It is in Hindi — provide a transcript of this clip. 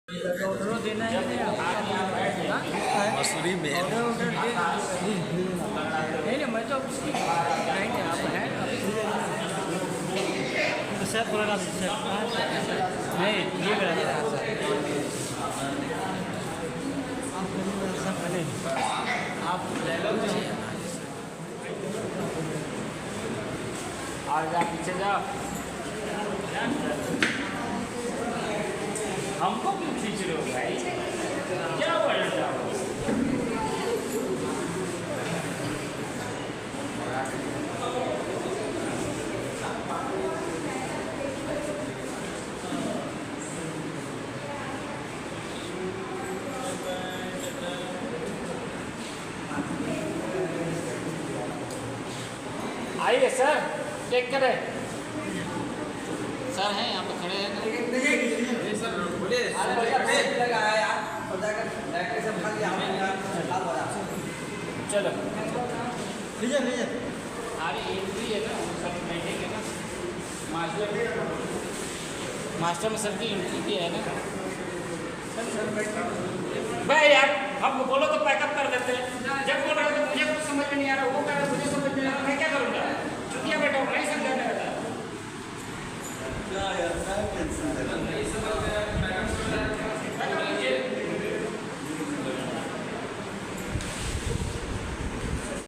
ऑर्डर देना है मसूरी में ऑर्डर नहीं मैं तो नहीं आप हैं तो सर बोला सर नहीं ये करा आप और जा पीछे जाओ। हमको क्यों खींच रहे हो भाई? क्या बोल रहे हो? आइए सर, चेक करें। सर हैं यहाँ पे खड़े हैं। चलो अरे एंट्री है ना सर, बैठेंगे ना मास्टर में सर की एंट्री भी है ना भाई यार। हम बोलो तो पैकअप कर देते हैं। जब बोल रहे हो तो मुझे कुछ समझ में नहीं आ रहा, वो कह रहे मुझे समझ में नहीं आ रहा, मैं क्या करूँगा? छुट्टियाँ बैठा हूँ नहीं समझाने रहता।